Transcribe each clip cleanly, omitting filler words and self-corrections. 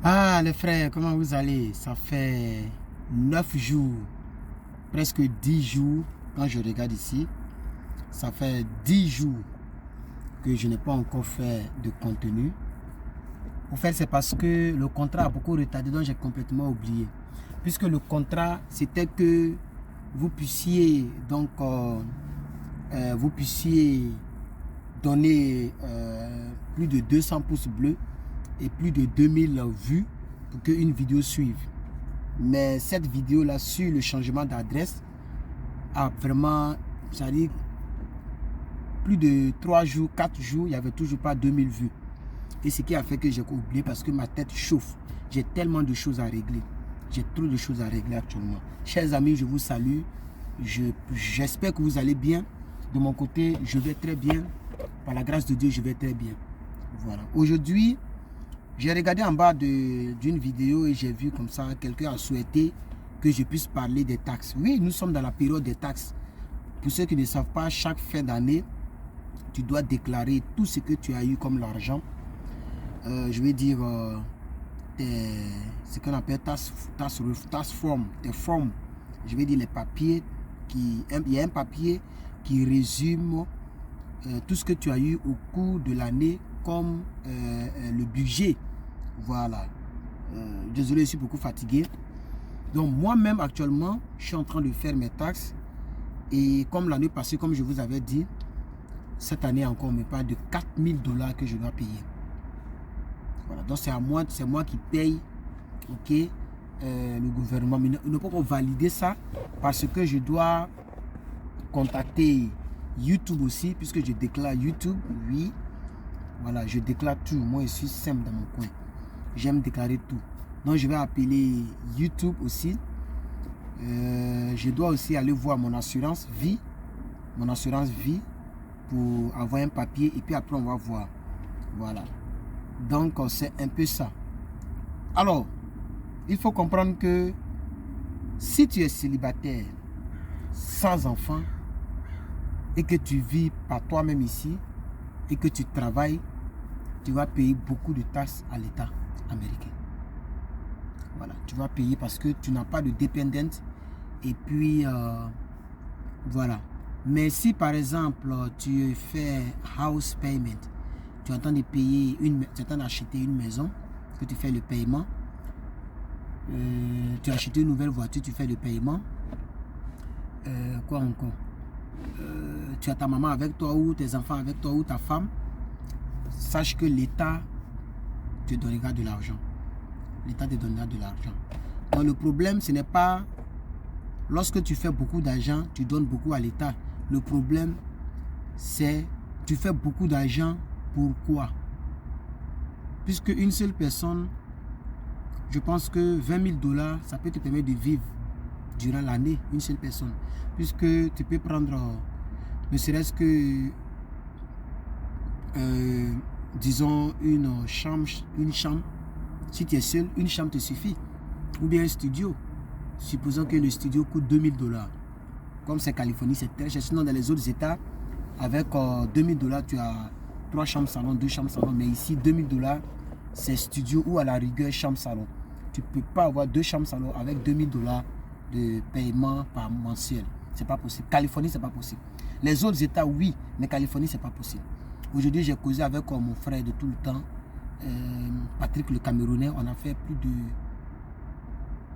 Ah, les frères, comment vous allez? Ça fait 9 jours, presque 10 jours, quand je regarde ici. Ça fait 10 jours que je n'ai pas encore fait de contenu. En fait, c'est parce que le contrat a beaucoup retardé, donc j'ai complètement oublié. Puisque le contrat, c'était que vous puissiez, donc, vous puissiez donner plus de 200 pouces bleus et plus de 2000 vues pour qu'une vidéo suive. Mais cette vidéo là sur le changement d'adresse a vraiment, c'est-à-dire plus de 3 jours, 4 jours, il n'y avait toujours pas 2000 vues. Et ce qui a fait que j'ai oublié parce que ma tête chauffe. J'ai tellement de choses à régler. J'ai trop de choses à régler actuellement. Chers amis, je vous salue. J'espère que vous allez bien. De mon côté, je vais très bien. Par la grâce de Dieu, je vais très bien. Voilà. Aujourd'hui, j'ai regardé en bas d'une vidéo et j'ai vu comme ça, quelqu'un a souhaité que je puisse parler des taxes. Oui, nous sommes dans la période des taxes. Pour ceux qui ne savent pas, chaque fin d'année, tu dois déclarer tout ce que tu as eu comme l'argent. Je vais dire, ce qu'on appelle tax form, tes formes. Je vais dire les papiers. Il y a un papier qui résume tout ce que tu as eu au cours de l'année comme le budget. Voilà. Désolé, je suis beaucoup fatigué. Donc moi-même actuellement, je suis en train de faire mes taxes. Et comme l'année passée, comme je vous avais dit, cette année encore, on me parle de 4000 $ que je dois payer. Voilà. Donc c'est moi qui paye, ok, le gouvernement. Mais ne peut pas valider ça parce que je dois contacter YouTube aussi, puisque je déclare YouTube, oui. Voilà, je déclare tout. Moi, je suis simple dans mon coin. J'aime déclarer tout. Donc, je vais appeler YouTube aussi. Je dois aussi aller voir mon assurance vie. Mon assurance vie pour avoir un papier. Et puis après, on va voir. Voilà. Donc, c'est un peu ça. Alors, il faut comprendre que si tu es célibataire, sans enfant, et que tu vis par toi-même ici, et que tu travailles, tu vas payer beaucoup de taxes à l'État américain. Voilà, tu vas payer parce que tu n'as pas de dépendance. Et puis, voilà. Mais si par exemple, tu fais house payment, tu entends de payer tu entends d'acheter une maison, que tu fais le paiement. Tu as acheté une nouvelle voiture, tu fais le paiement. Quoi encore? Tu as ta maman avec toi ou tes enfants avec toi ou ta femme. Sache que l'État te donnera de l'argent. L'État te donnera de l'argent. Donc le problème, ce n'est pas lorsque tu fais beaucoup d'argent, tu donnes beaucoup à l'État. Le problème, c'est tu fais beaucoup d'argent, pourquoi? Puisque une seule personne, je pense que 20 000 $, ça peut te permettre de vivre durant l'année, une seule personne. Puisque tu peux prendre, ne serait-ce que, disons, une chambre. Si tu es seul, une chambre te suffit. Ou bien un studio. Supposons que le studio coûte 2000 $. Comme c'est Californie, c'est très cher. Sinon, dans les autres États, avec 2000 $, tu as 3 chambres salon, 2 chambres salon. Mais ici, 2000 $, c'est studio ou à la rigueur chambre salon. Tu ne peux pas avoir 2 chambres salon avec 2000 $ de paiement par mensuel. C'est pas possible. Californie, c'est pas possible. Les autres États, oui, mais Californie, c'est pas possible. Aujourd'hui, j'ai causé avec mon frère de tout le temps, Patrick le Camerounais. On a fait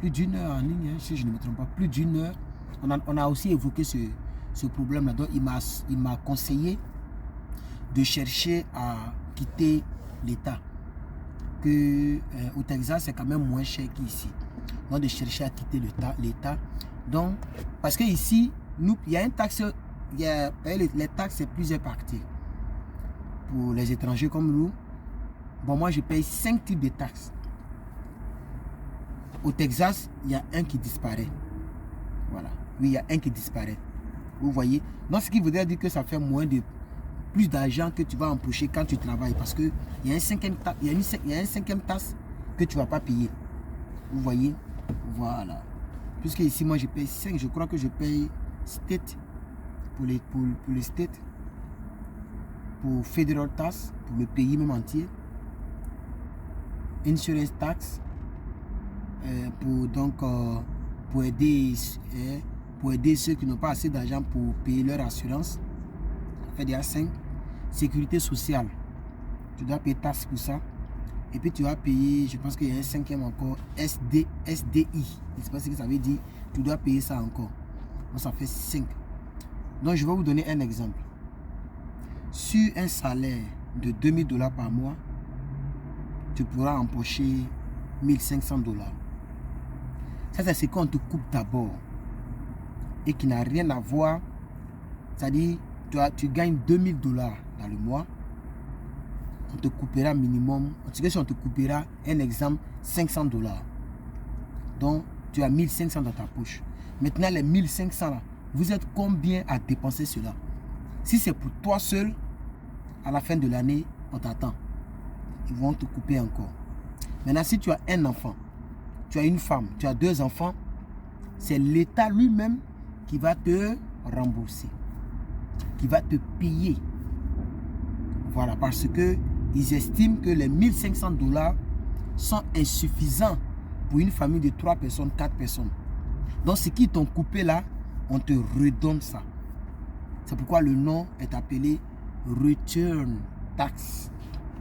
plus d'une heure en ligne, hein, si je ne me trompe pas, plus d'une heure. On a aussi évoqué ce problème-là. Donc, il m'a conseillé de chercher à quitter l'État. Au Texas, c'est quand même moins cher qu'ici. Donc, de chercher à quitter l'État. Donc, parce qu'ici, il y a une taxe, les taxes, c'est plusieurs parties. Pour les étrangers comme nous, bon, moi, je paye 5 types de taxes. Au Texas, il y a un qui disparaît. Voilà. Oui, il y a un qui disparaît. Vous voyez? Donc, ce qui voudrait dire que ça fait plus d'argent que tu vas empocher quand tu travailles. Parce qu'il y a un cinquième taxe que tu ne vas pas payer. Vous voyez? Voilà. Puisque ici, moi, je paye 5. Je crois que je paye state pour les states. Pour federal tax, pour le pays même entier. insurance tax pour aider ceux qui n'ont pas assez d'argent pour payer leur assurance. Ça fait déjà 5. Sécurité sociale, tu dois payer taxe pour ça. Et puis tu vas payer, je pense qu'il y a un 5e encore, SDI. Je ne sais pas ce que ça veut dire. Tu dois payer ça encore. Donc ça fait 5. Donc je vais vous donner un exemple. Sur un salaire de $2000 par mois, tu pourras empocher $1500. Ça, c'est ce qu'on te coupe d'abord. Et qui n'a rien à voir. C'est-à-dire, tu gagnes $2000 dans le mois. On te coupera minimum. En tout cas, si on te coupera, un exemple, $500. Donc, tu as 1500 dans ta poche. Maintenant, les 1500 là, vous êtes combien à dépenser cela? Si c'est pour toi seul, à la fin de l'année, on t'attend. Ils vont te couper encore. Maintenant, si tu as un enfant, tu as une femme, tu as 2 enfants, c'est l'État lui-même qui va te rembourser, qui va te payer. Voilà, parce que ils estiment que les $1500 sont insuffisants pour une famille de 3 personnes, 4 personnes. Donc, ce qui t'ont coupé là, on te redonne ça. C'est pourquoi le nom est appelé Return Tax.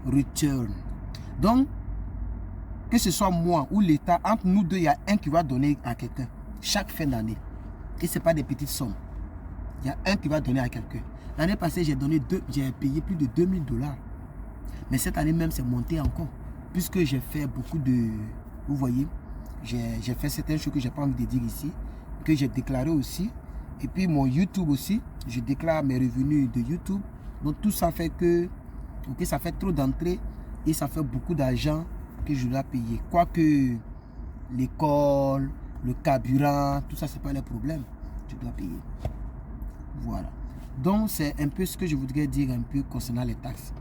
Return. Donc, que ce soit moi ou l'État, entre nous deux, il y a un qui va donner à quelqu'un chaque fin d'année. Et ce n'est pas des petites sommes. Il y a un qui va donner à quelqu'un. L'année passée, j'ai payé plus de $2000. Mais cette année même, c'est monté encore. Puisque j'ai fait beaucoup de... Vous voyez, j'ai fait certaines choses que je n'ai pas envie de dire ici, que j'ai déclaré aussi. Et puis mon YouTube aussi, je déclare mes revenus de YouTube. Donc tout ça fait que ça fait trop d'entrées et ça fait beaucoup d'argent que je dois payer. Quoique l'école, le carburant, tout ça, c'est pas le problème. Tu dois payer. Voilà. Donc c'est un peu ce que je voudrais dire un peu concernant les taxes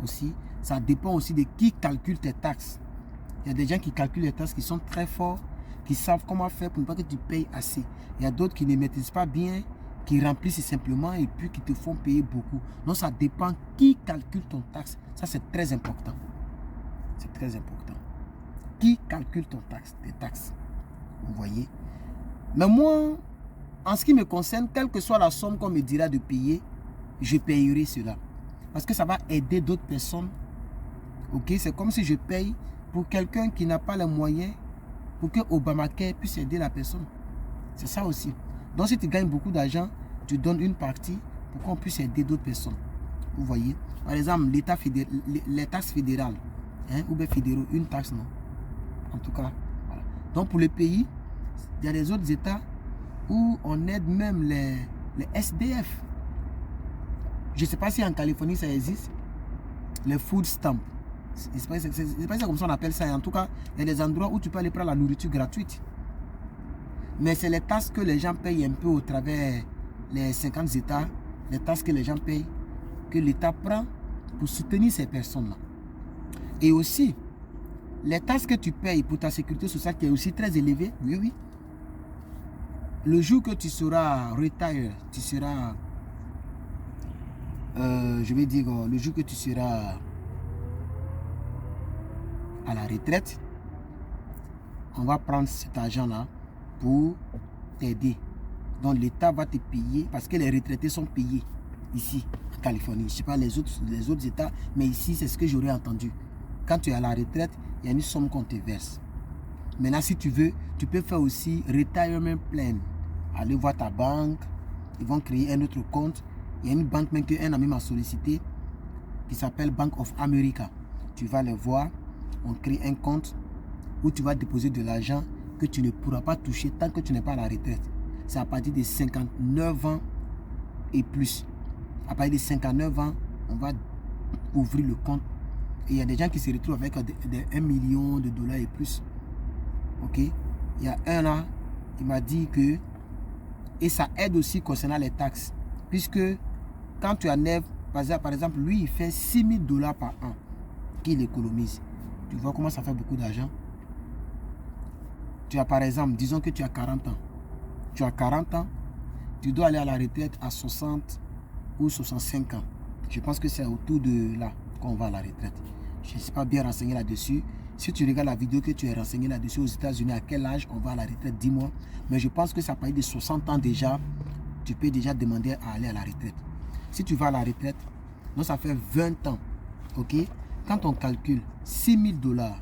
aussi. Ça dépend aussi de qui calcule tes taxes. Il y a des gens qui calculent les taxes qui sont très forts, qui savent comment faire pour ne pas que tu payes assez. Il y a d'autres qui ne maîtrisent pas bien, qui remplissent simplement et puis qui te font payer beaucoup. Donc ça dépend qui calcule ton taxe. Ça c'est très important. C'est très important. Qui calcule ton taxe, tes taxes. Vous voyez. Mais moi, en ce qui me concerne, quelle que soit la somme qu'on me dira de payer, je payerai cela. Parce que ça va aider d'autres personnes. Ok, c'est comme si je paye pour quelqu'un qui n'a pas les moyens pour que Obamacare puisse aider la personne. C'est ça aussi. Donc si tu gagnes beaucoup d'argent, tu donnes une partie pour qu'on puisse aider d'autres personnes. Vous voyez. Par exemple, les taxes fédérales, hein, ou bien fédéraux, une taxe, non. En tout cas, voilà. Donc pour le pays, il y a des autres États où on aide même les SDF. Je ne sais pas si en Californie ça existe. Les food stamps. C'est pas comme ça on appelle ça. En tout cas, il y a des endroits où tu peux aller prendre la nourriture gratuite. Mais c'est les taxes que les gens payent un peu au travers les 50 États. Les taxes que les gens payent, que l'État prend pour soutenir ces personnes-là. Et aussi, les taxes que tu payes pour ta sécurité sociale qui est aussi très élevée, oui, oui. Le jour que tu seras retire, tu seras, je vais dire, le jour que tu seras à la retraite, on va prendre cet argent-là pour t'aider. Donc l'État va te payer parce que les retraités sont payés ici en Californie. Je ne sais pas les autres États, mais ici c'est ce que j'aurais entendu. Quand tu es à la retraite, il y a une somme qu'on te verse. Maintenant, si tu veux, tu peux faire aussi retirement plan. Aller voir ta banque, ils vont créer un autre compte. Il y a une banque même qu'un ami m'a sollicité qui s'appelle Bank of America. Tu vas les voir, on crée un compte où tu vas déposer de l'argent que tu ne pourras pas toucher tant que tu n'es pas à la retraite. C'est à partir de 59 ans et plus. À partir de 59 ans, on va ouvrir le compte. Et il y a des gens qui se retrouvent avec 1 million de dollars et plus. Ok. Il y a un là, il m'a dit que... Et ça aide aussi concernant les taxes. Puisque quand tu enlèves, par exemple, lui, il fait 6 000 $ par an qu'il économise. Tu vois comment ça fait beaucoup d'argent. Tu as par exemple, disons que tu as 40 ans. Tu as 40 ans, tu dois aller à la retraite à 60 ou 65 ans. Je pense que c'est autour de là qu'on va à la retraite. Je ne suis pas bien renseigné là-dessus. Si tu regardes la vidéo que tu es renseigné là-dessus aux États-Unis, à quel âge on va à la retraite, dis-moi. Mais je pense que ça partir de 60 ans déjà, tu peux déjà demander à aller à la retraite. Si tu vas à la retraite, donc ça fait 20 ans, ok? Quand on calcule 6 000 $,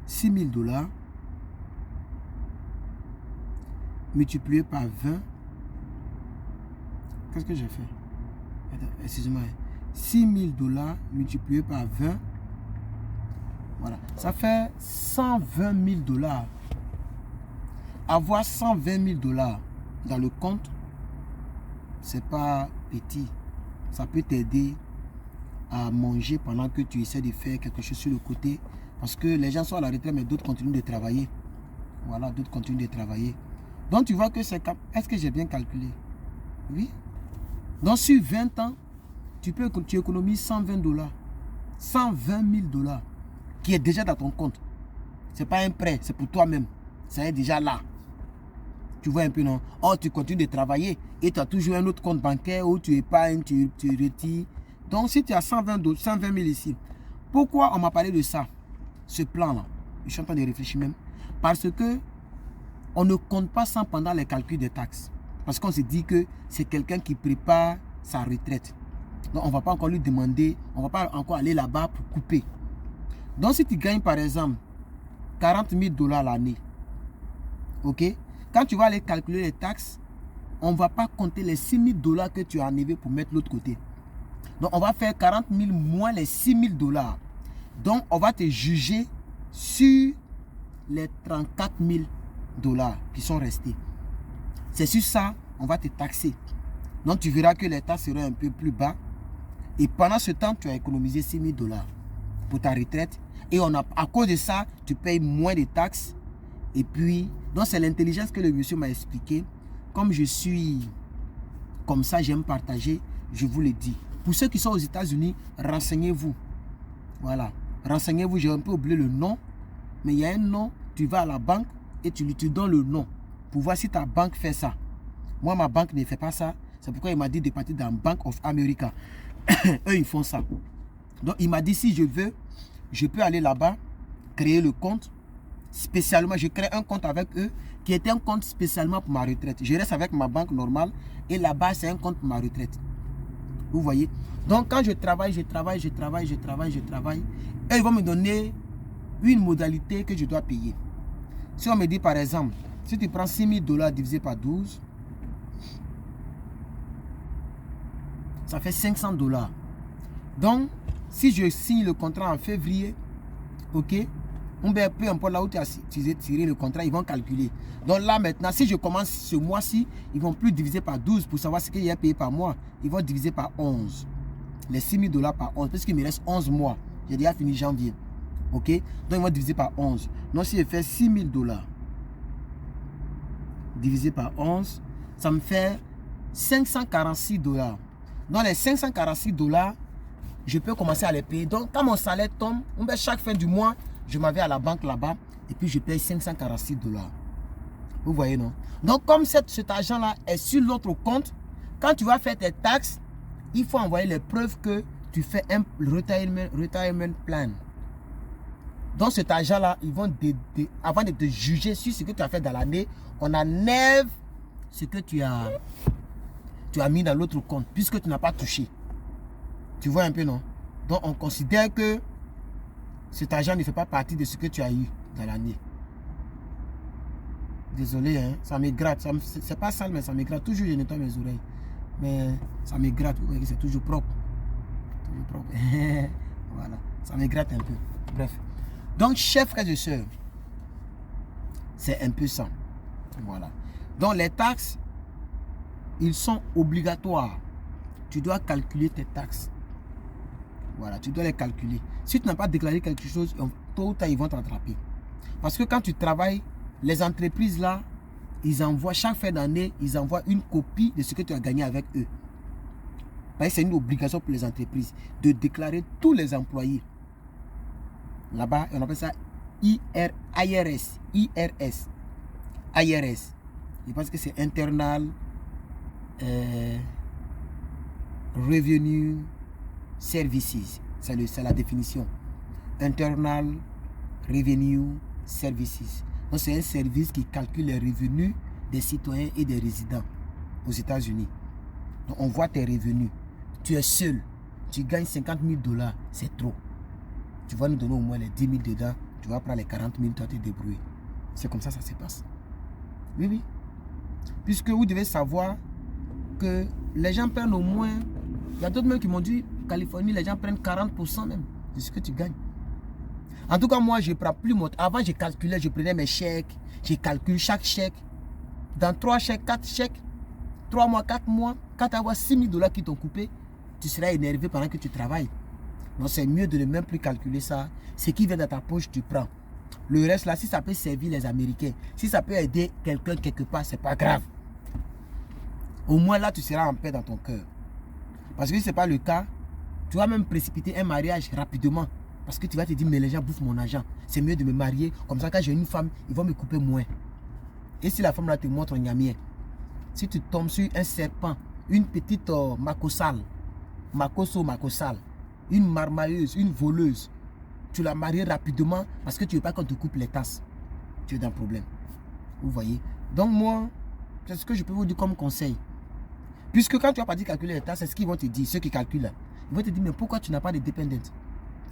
6 000 $ multiplié par 20, qu'est-ce que j'ai fait? Excusez-moi. 6 000 $ multiplié par 20, voilà, ça fait 120 000 $. Avoir 120 000 $ dans le compte, c'est pas petit. Ça peut t'aider à manger pendant que tu essaies de faire quelque chose sur le côté. Parce que les gens sont à la retraite, mais d'autres continuent de travailler. Voilà, d'autres continuent de travailler. Donc tu vois que c'est... Est-ce que j'ai bien calculé? Oui. Donc sur 20 ans, tu économises 120 $. 120 000 $ qui est déjà dans ton compte. Ce n'est pas un prêt, c'est pour toi-même. Ça est déjà là. Tu vois un peu, non? Oh, tu continues de travailler et tu as toujours un autre compte bancaire où tu épargnes, tu retires. Donc si tu as 120 000 ici, pourquoi on m'a parlé de ça? Ce plan-là, je suis en train de réfléchir même. Parce que on ne compte pas ça pendant les calculs des taxes. Parce qu'on se dit que c'est quelqu'un qui prépare sa retraite. Donc on ne va pas encore lui demander, on ne va pas encore aller là-bas pour couper. Donc si tu gagnes par exemple 40 000 $ l'année, ok? Quand tu vas aller calculer les taxes, on ne va pas compter les 6 000 $ que tu as enlevé pour mettre l'autre côté. Donc on va faire 40 000 moins les 6 000 $. Donc on va te juger sur les 34 000 $ qui sont restés. C'est sur ça, on va te taxer. Donc tu verras que les taxes seront un peu plus bas. Et pendant ce temps, tu as économisé 6 000 $ pour ta retraite. Et à cause de ça, tu payes moins de taxes. Et puis, donc c'est l'intelligence que le monsieur m'a expliqué. Comme je suis comme ça, j'aime partager, je vous le dis. Pour ceux qui sont aux États-Unis, renseignez-vous. Voilà. Renseignez-vous, j'ai un peu oublié le nom. Mais il y a un nom, tu vas à la banque et tu donnes le nom. Pour voir si ta banque fait ça. Moi, ma banque ne fait pas ça. C'est pourquoi il m'a dit de partir dans Bank of America. Eux, ils font ça. Donc, il m'a dit, si je veux, je peux aller là-bas, créer le compte. Spécialement, je crée un compte avec eux, qui était un compte spécialement pour ma retraite. Je reste avec ma banque normale, et là-bas, c'est un compte pour ma retraite. Vous voyez? Donc, quand je travaille, eux, ils vont me donner une modalité que je dois payer. Si on me dit, par exemple, si tu prends 6 000 $ divisé par 12, ça fait 500 $. Donc, si je signe le contrat en février, ok, peu importe là où tu as tiré le contrat, ils vont calculer. Donc là, maintenant, si je commence ce mois-ci, ils ne vont plus diviser par 12 pour savoir ce qu'il y a payé par mois. Ils vont diviser par 11. Les 6 000 $ par 11, parce qu'il me reste 11 mois. J'ai déjà fini janvier. Ok, donc ils vont diviser par 11. Donc si je fais 6 000 $ divisé par 11, ça me fait 546 $. Dans les 546 $, je peux commencer à les payer. Donc, quand mon salaire tombe, chaque fin du mois, je m'en vais à la banque là-bas et puis je paye 546 $. Vous voyez, non? Donc, comme cet argent-là est sur l'autre compte, quand tu vas faire tes taxes, il faut envoyer les preuves que tu fais un retirement plan. Donc, cet argent-là, ils vont, avant de te juger sur ce que tu as fait dans l'année, on enlève ce que tu as mis dans l'autre compte, puisque tu n'as pas touché. Tu vois un peu, non? Donc, on considère que cet argent ne fait pas partie de ce que tu as eu dans l'année. Désolé, hein, ça me gratte. C'est pas sale, mais ça me gratte. Toujours, je nettoie mes oreilles. Mais ça me gratte. Vous voyez que c'est toujours propre. Toujours propre. Voilà. Ça me gratte un peu. Bref. Donc, chers frères et sœurs, c'est un peu ça. Voilà. Donc, les taxes, ils sont obligatoires. Tu dois calculer tes taxes. Voilà, tu dois les calculer. Si tu n'as pas déclaré quelque chose, tôt ou tard, ils vont t'attraper. Parce que quand tu travailles, les entreprises là, ils envoient, chaque fin d'année, ils envoient une copie de ce que tu as gagné avec eux. C'est une obligation pour les entreprises de déclarer tous les employés. Là-bas, on appelle ça IRS. Je pense que c'est Internal Revenue Services. C'est la définition. Internal Revenue Services. Donc, c'est un service qui calcule les revenus des citoyens et des résidents aux États-Unis. Donc, on voit tes revenus. Tu es seul. Tu gagnes 50 000 $. C'est trop. Tu vas nous donner au moins les 10 000 dedans. Tu vas prendre les 40 000, tu vas te débrouiller. C'est comme ça que ça se passe. Oui, oui. Puisque vous devez savoir que les gens prennent au moins... Il y a d'autres même qui m'ont dit, Californie, les gens prennent 40% même de ce que tu gagnes. En tout cas, moi, je ne prends plus mon... Avant, je calculais, je prenais mes chèques. Je calcule chaque chèque. Dans 3 chèques, 4 chèques, 3 mois, 4 mois, quand tu as 6 000 $ qui t'ont coupé, tu seras énervé pendant que tu travailles. Donc, c'est mieux de ne même plus calculer ça. Ce qui vient dans ta poche, tu prends. Le reste, là, si ça peut servir les Américains, si ça peut aider quelqu'un quelque part, c'est pas grave. Au moins, là, tu seras en paix dans ton cœur. Parce que si ce n'est pas le cas, tu vas même précipiter un mariage rapidement. Parce que tu vas te dire, mais les gens bouffent mon argent. C'est mieux de me marier. Comme ça, quand j'ai une femme, ils vont me couper moins. Et si la femme là te montre un niamien, si tu tombes sur un serpent, une petite makosal, une marmailleuse, une voleuse, tu la maries rapidement parce que tu ne veux pas qu'on te coupe les tasses. Tu es dans le problème. Vous voyez? Donc moi, c'est ce que je peux vous dire comme conseil. Puisque quand tu vas partir calculer les tasses, c'est ce qu'ils vont te dire, ceux qui calculent là. Ils vont te dire, mais pourquoi tu n'as pas de dépendante?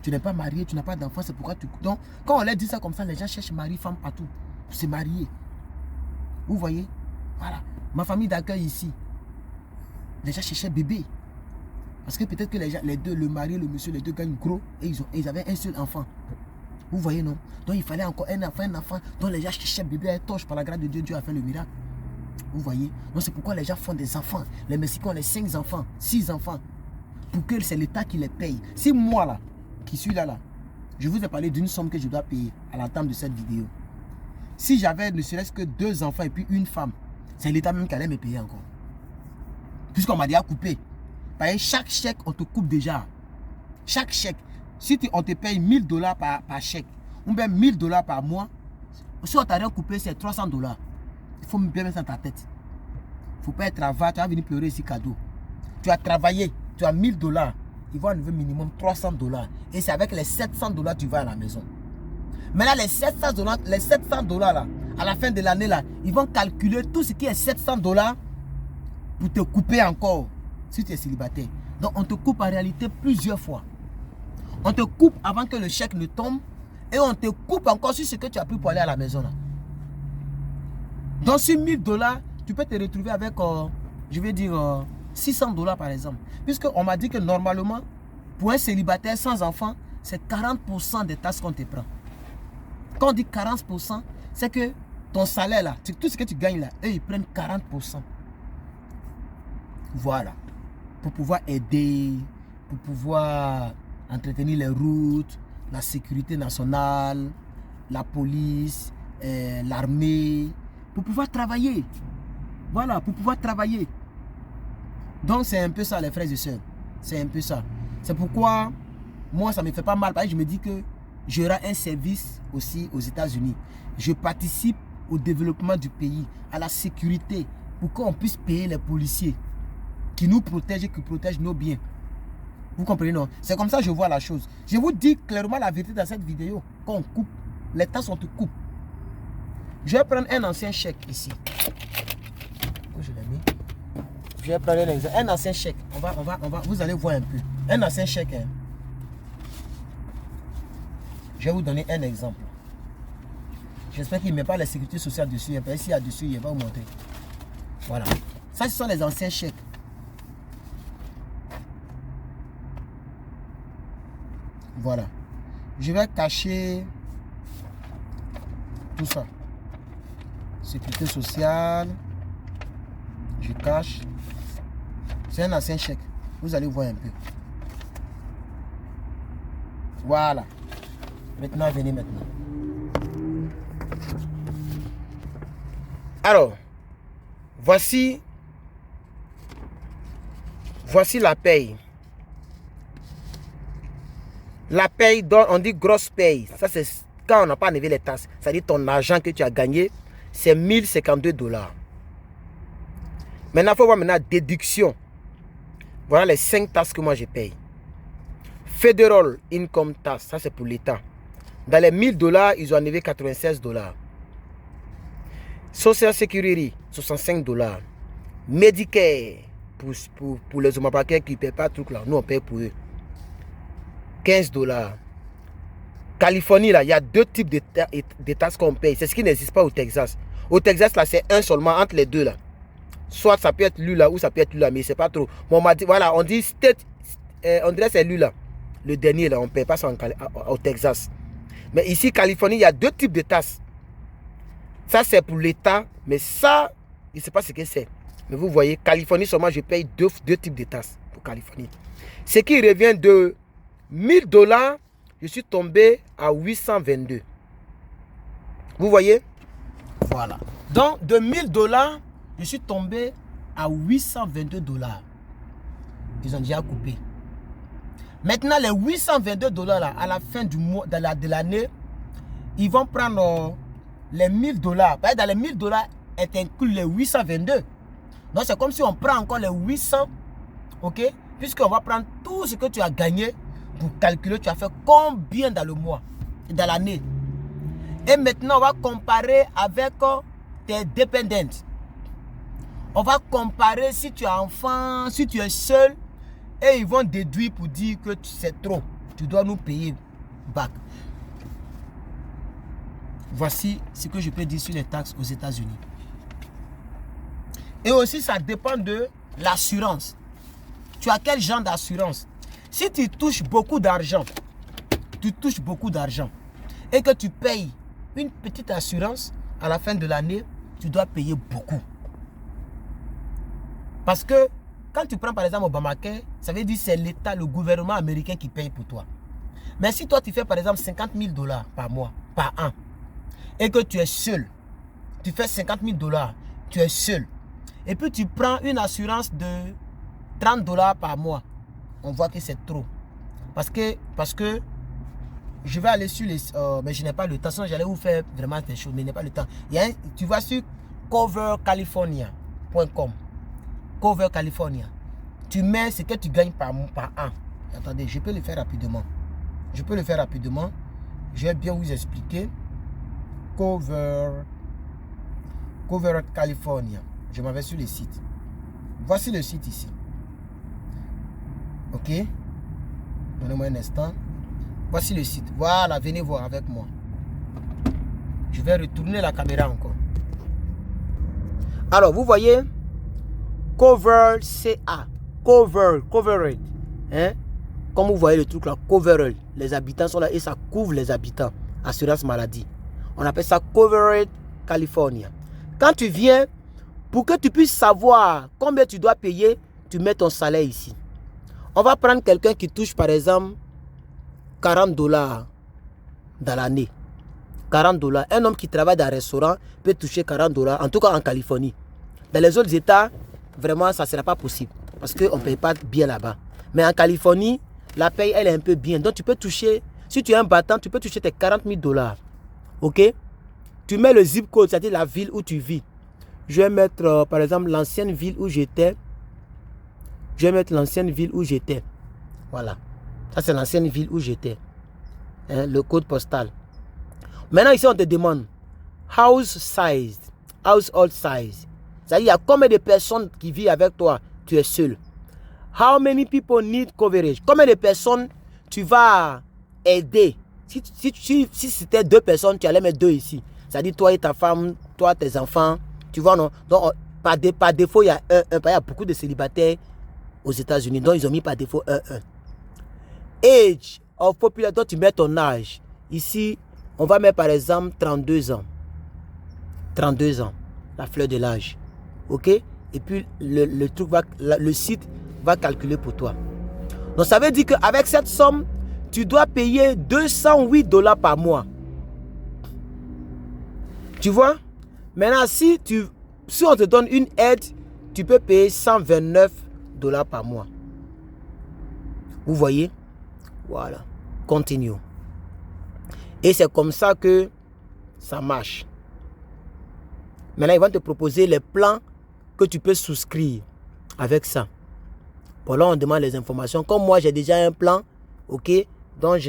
Tu n'es pas marié, tu n'as pas d'enfant, c'est pourquoi tu... Donc, quand on leur dit ça comme ça, les gens cherchent mari, femme partout pour se marier. Vous voyez? Voilà. Ma famille d'accueil ici, les gens cherchaient bébé. Parce que peut-être que les deux, le mari et le monsieur, les deux gagnent gros et ils avaient un seul enfant. Vous voyez, non? Donc, il fallait encore un enfant. Donc, les gens cherchaient bébé à torche. Par la grâce de Dieu, Dieu a fait le miracle. Vous voyez? Donc, c'est pourquoi les gens font des enfants. Les Mexicains ont les 5 enfants, 6 enfants. Pour que c'est l'État qui les paye. Si moi, là, qui suis là, je vous ai parlé d'une somme que je dois payer à l'entame de cette vidéo. Si j'avais ne serait-ce que 2 enfants et puis une femme, c'est l'État même qui allait me payer encore. Puisqu'on m'a déjà coupé. Parce que chaque chèque, on te coupe déjà. Chaque chèque. Si on te paye 1 000 $ par chèque, ou bien 1 000 $ par mois, si on t'a rien coupé, c'est 300 $. Il faut bien mettre ça dans ta tête. Il ne faut pas être avare, tu vas venir pleurer ici cadeau. Tu as travaillé, tu as 1 000 $. Il va enlever minimum 300 $. Et c'est avec les 700 $ tu vas à la maison. Maintenant, les 700 $ là, à la fin de l'année là, ils vont calculer tout ce qui est 700 $ pour te couper encore si tu es célibataire. Donc, on te coupe en réalité plusieurs fois. On te coupe avant que le chèque ne tombe et on te coupe encore sur ce que tu as pris pour aller à la maison là. Donc, sur 1 000 $, tu peux te retrouver avec, je vais dire, 600 $ par exemple. Puisqu'on m'a dit que normalement, pour un célibataire sans enfant, c'est 40% des taxes qu'on te prend. Quand on dit 40%, c'est que ton salaire là, tout ce que tu gagnes là, eux ils prennent 40%. Voilà. Pour pouvoir aider, pour pouvoir entretenir les routes, la sécurité nationale, la police, l'armée, pour pouvoir travailler. Voilà, pour pouvoir travailler. Donc c'est un peu ça les frères et sœurs. C'est un peu ça. C'est pourquoi moi ça ne me fait pas mal. Parce que je me dis que j'aurai un service aussi aux États-Unis. Je participe au développement du pays, à la sécurité, pour qu'on puisse payer les policiers qui nous protègent et qui protègent nos biens. Vous comprenez, non? C'est comme ça que je vois la chose. Je vous dis clairement la vérité dans cette vidéo. Quand on coupe, les tasses on te coupe. Je vais prendre un ancien chèque ici. Où je l'ai mis? Je vais prendre un ancien chèque. On va, vous allez voir un peu. Un ancien chèque. Hein. Je vais vous donner un exemple. J'espère qu'il ne met pas la sécurité sociale dessus. S'il y a dessus, il va vous montrer. Voilà. Ça, ce sont les anciens chèques. Voilà. Je vais cacher tout ça. Sécurité sociale. Je cache. C'est un ancien chèque. Vous allez voir un peu. Voilà. Maintenant, venez maintenant. Alors, voici la paye. La paye, on dit grosse paye. Ça, c'est quand on n'a pas enlevé les taxes. C'est-à-dire ton argent que tu as gagné, c'est 1 052 $. Maintenant, il faut voir maintenant déduction. Voilà les 5 taxes que moi je paye. Federal Income Tax, ça c'est pour l'État. Dans les $1000, ils ont enlevé $96. Social Security, $65. Medicare, pour les hommes qui ne paient pas tout là, nous on paye pour eux. $15. Californie, là, il y a 2 types de taxes qu'on paye. C'est ce qui n'existe pas au Texas. Au Texas, là, c'est un seulement entre les deux là. Soit ça peut être lui là, ou ça peut être lui là, mais c'est pas trop. Bon, on m'a dit, voilà, on dit state, on dirait c'est lui là. Le dernier là, on ne paye pas ça au Texas. Mais ici, Californie, il y a 2 types de taxes. Ça, c'est pour l'État, mais ça, je ne sais pas ce que c'est. Mais vous voyez, Californie, seulement, je paye 2 types de taxes pour Californie. Ce qui revient de $1000, je suis tombé à 822. Vous voyez? Voilà. Donc, de $1000, je suis tombé à $822. Ils ont déjà coupé. Maintenant, les $822 là, à la fin du mois, de l'année, ils vont prendre les $1000. Dans les $1000 est inclus les 822. Donc, c'est comme si on prend encore les 800, ok? Puisqu'on va prendre tout ce que tu as gagné pour calculer, tu as fait combien dans le mois, dans l'année. Et maintenant, on va comparer avec tes dépendants. On va comparer si tu as enfant, si tu es seul. Et ils vont déduire pour dire que c'est trop. Tu dois nous payer back. Voici ce que je peux dire sur les taxes aux États-Unis. Et aussi, ça dépend de l'assurance. Tu as quel genre d'assurance? Si tu touches beaucoup d'argent, et que tu payes une petite assurance, à la fin de l'année, tu dois payer beaucoup. Parce que quand tu prends par exemple Obamacare, ça veut dire que c'est l'État, le gouvernement américain qui paye pour toi. Mais si toi tu fais par exemple $50 000 par mois, par an, et que tu es seul, tu fais $50 000, tu es seul, et puis tu prends une assurance de $30 par mois, on voit que c'est trop. Parce que je vais aller sur les... mais je n'ai pas le temps, sinon j'allais vous faire vraiment des choses, mais je n'ai pas le temps. Tu vas sur covercalifornia.com. Cover California. Tu mets ce que tu gagnes par an. Attendez, je peux le faire rapidement. Je vais bien vous expliquer. Cover California. Je m'en vais sur le site. Voici le site ici. Ok. Donnez-moi un instant. Voici le site. Voilà, venez voir avec moi. Je vais retourner la caméra encore. Alors, vous voyez... Cover CA, covered, hein? Comme vous voyez le truc là, covered, les habitants sont là et ça couvre les habitants, assurance maladie. On appelle ça Covered California. Quand tu viens, pour que tu puisses savoir combien tu dois payer, tu mets ton salaire ici. On va prendre quelqu'un qui touche par exemple $40 dans l'année. $40. Un homme qui travaille dans un restaurant peut toucher $40, en tout cas en Californie. Dans les autres États, vraiment, ça ne sera pas possible parce qu'on ne paye pas bien là-bas. Mais en Californie, la paye, elle est un peu bien. Donc, tu peux toucher, si tu es un battant, tu peux toucher tes $40 000. OK? Tu mets le zip code, c'est-à-dire la ville où tu vis. Je vais mettre, par exemple, l'ancienne ville où j'étais. Voilà. Ça, c'est l'ancienne ville où j'étais. Hein, le code postal. Maintenant, ici, on te demande household size. C'est-à-dire, il y a combien de personnes qui vivent avec toi? Tu es seul. How many people need coverage? Combien de personnes tu vas aider? Si c'était 2 personnes, tu allais mettre 2 ici. C'est-à-dire, toi et ta femme, toi, tes enfants. Tu vois, non? Donc, par défaut, il y a beaucoup de célibataires aux États-Unis. Donc, ils ont mis par défaut 1. Age of population. Donc, tu mets ton âge. Ici, on va mettre par exemple 32 ans. 32 ans. La fleur de l'âge. OK? Et puis, le site va calculer pour toi. Donc, ça veut dire qu'avec cette somme, tu dois payer $208 par mois. Tu vois? Maintenant, si on te donne une aide, tu peux payer $129 par mois. Vous voyez? Voilà. Continue. Et c'est comme ça que ça marche. Maintenant, ils vont te proposer les plans que tu peux souscrire avec ça. Bon, là, on demande les informations. Comme moi, j'ai déjà un plan, ok? Donc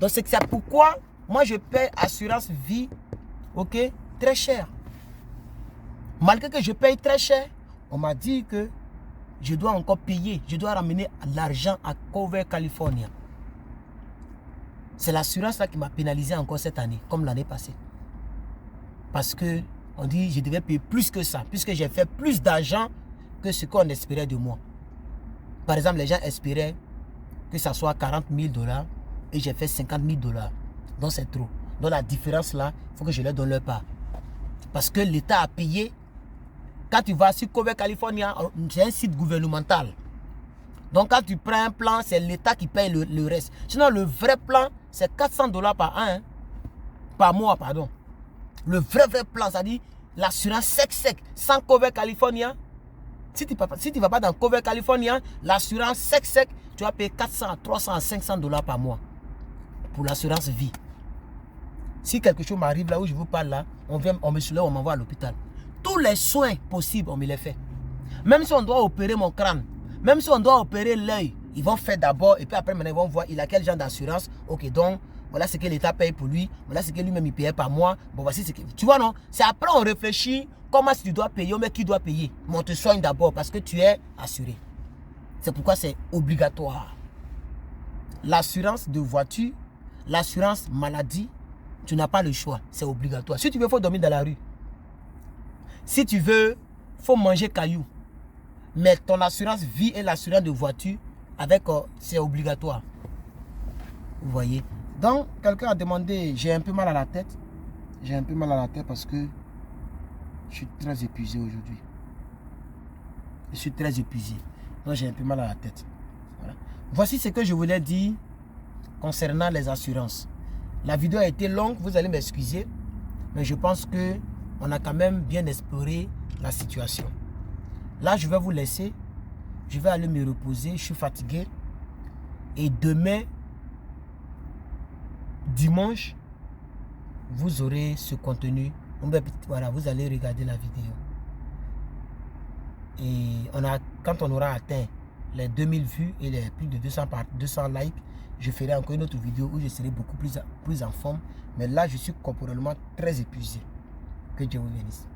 c'est pourquoi moi je paye assurance vie, ok? Très cher. Malgré que je paye très cher, on m'a dit que je dois encore payer, je dois ramener l'argent à Cover California. C'est l'assurance là qui m'a pénalisé encore cette année, comme l'année passée. Parce que on dit que je devais payer plus que ça, puisque j'ai fait plus d'argent que ce qu'on espérait de moi. Par exemple, les gens espéraient que ça soit 40 000 $ et j'ai fait 50 000 $. Donc c'est trop. Donc la différence là, il faut que je leur donne leur part. Parce que l'État a payé. Quand tu vas sur Cover California, c'est un site gouvernemental. Donc quand tu prends un plan, c'est l'État qui paye le reste. Sinon le vrai plan, c'est 400 $ par an, hein? Par mois, pardon. Le vrai plan, c'est-à-dire l'assurance sec, sans Cover California. Si tu ne vas pas dans Cover California, l'assurance sec, tu vas payer 400, 300, 500 $ par mois pour l'assurance vie. Si quelque chose m'arrive là où je vous parle là, on me soulève, on m'envoie à l'hôpital. Tous les soins possibles, on me les fait. Même si on doit opérer mon crâne, même si on doit opérer l'œil, ils vont faire d'abord et puis après maintenant ils vont voir il a quel genre d'assurance. Ok, donc voilà ce que l'État paye pour lui, voilà ce que lui-même il payait par mois. Bon, voici ce que... Tu vois, non? C'est après on réfléchit comment tu dois payer, mais qui doit payer. Mais on te soigne d'abord parce que tu es assuré. C'est pourquoi c'est obligatoire. L'assurance de voiture, l'assurance maladie, tu n'as pas le choix, c'est obligatoire. Si tu veux, il faut dormir dans la rue. Si tu veux, il faut manger caillou. Mais ton assurance vie et l'assurance de voiture, c'est obligatoire. Vous voyez? Donc, quelqu'un a demandé, j'ai un peu mal à la tête. J'ai un peu mal à la tête parce que je suis très épuisé aujourd'hui. Je suis très épuisé. Donc, j'ai un peu mal à la tête. Voilà. Voici ce que je voulais dire concernant les assurances. La vidéo a été longue, vous allez m'excuser. Mais je pense que on a quand même bien exploré la situation. Là, je vais vous laisser. Je vais aller me reposer. Je suis fatigué. Et demain, dimanche, vous aurez ce contenu. Voilà, vous allez regarder la vidéo. Et quand on aura atteint les 2000 vues et les plus de 200 likes, je ferai encore une autre vidéo où je serai beaucoup plus en forme. Mais là, je suis corporellement très épuisé. Que Dieu vous bénisse.